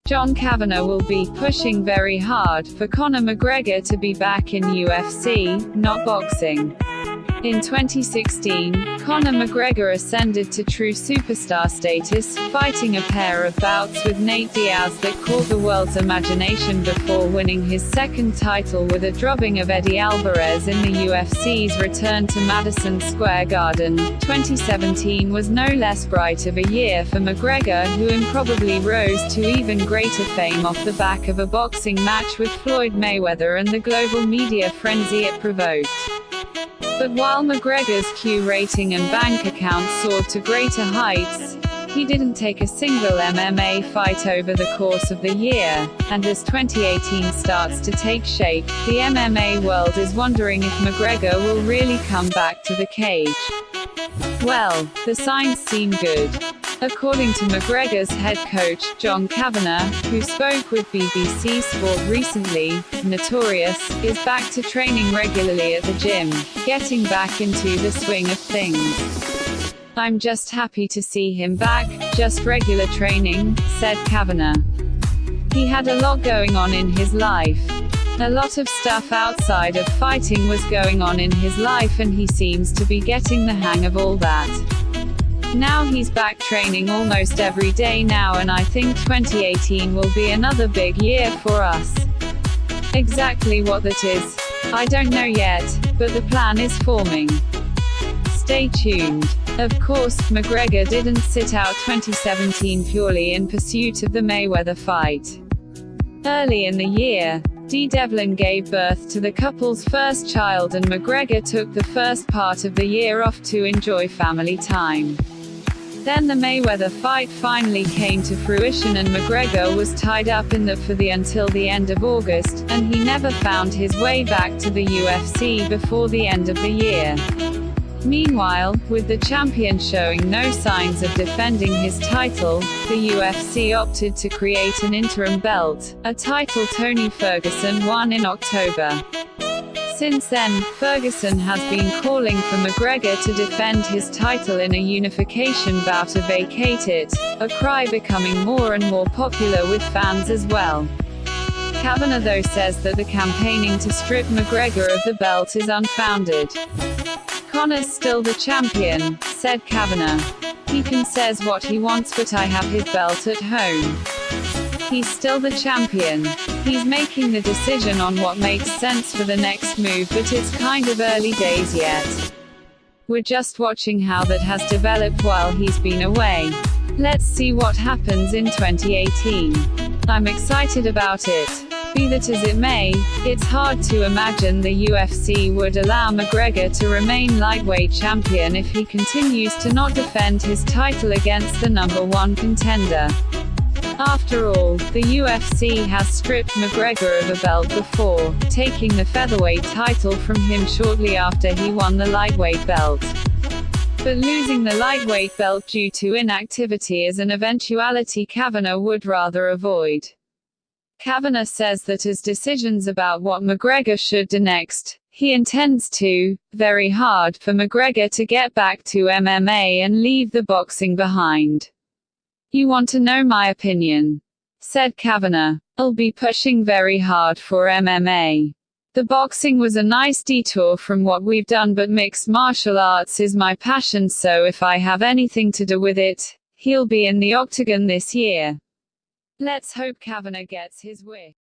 John Kavanagh will be pushing very hard for Conor McGregor to be back in UFC, not boxing. In 2016, Conor McGregor ascended to true superstar status, fighting a pair of bouts with Nate Diaz that caught the world's imagination before winning his second title with a drubbing of Eddie Alvarez in the UFC's return to Madison Square Garden. 2017 was no less bright of a year for McGregor, who improbably rose to even greater fame off the back of a boxing match with Floyd Mayweather and the global media frenzy it provoked. But while McGregor's Q rating and bank account soared to greater heights, he didn't take a single MMA fight over the course of the year, and as 2018 starts to take shape, the MMA world is wondering if McGregor will really come back to the cage. Well, the signs seem good. According to McGregor's head coach, John Kavanagh, who spoke with BBC Sport recently, Notorious is back to training regularly at the gym, getting back into the swing of things. "I'm just happy to see him back, just regular training," said Kavanagh. He had a lot going on in his life. A lot of stuff outside of fighting was going on in his life, and he seems to be getting the hang of all that. Now he's back training almost every day now, and I think 2018 will be another big year for us. Exactly what that is, I don't know yet, but the plan is forming. Stay tuned. Of course, McGregor didn't sit out 2017 purely in pursuit of the Mayweather fight. Early in the year, Devlin gave birth to the couple's first child, and McGregor took the first part of the year off to enjoy family time. Then the Mayweather fight finally came to fruition, and McGregor was tied up in that for the until the end of August, and he never found his way back to the UFC before the end of the year. Meanwhile, with the champion showing no signs of defending his title, the UFC opted to create an interim belt, a title Tony Ferguson won in October. Since then, Ferguson has been calling for McGregor to defend his title in a unification bout to vacate it, a cry becoming more and more popular with fans as well. Kavanagh though says that the campaigning to strip McGregor of the belt is unfounded. "Conor's still the champion," said Kavanagh. "He can says what he wants, but I have his belt at home. He's still the champion. He's making the decision on what makes sense for the next move, but it's kind of early days yet. We're just watching how that has developed while he's been away. Let's see what happens in 2018. I'm excited about it. Be that as it may, it's hard to imagine the UFC would allow McGregor to remain lightweight champion if he continues to not defend his title against the #1 contender. After all, the UFC has stripped McGregor of a belt before, taking the featherweight title from him shortly after he won the lightweight belt. But losing the lightweight belt due to inactivity is an eventuality Kavanagh would rather avoid. Kavanagh says that as decisions about what McGregor should do next, he intends to very hard for McGregor to get back to MMA and leave the boxing behind. "You want to know my opinion?" said Kavanagh. "I'll be pushing very hard for MMA. The boxing was a nice detour from what we've done, but mixed martial arts is my passion, so if I have anything to do with it, he'll be in the octagon this year." Let's hope Kavanagh gets his wish.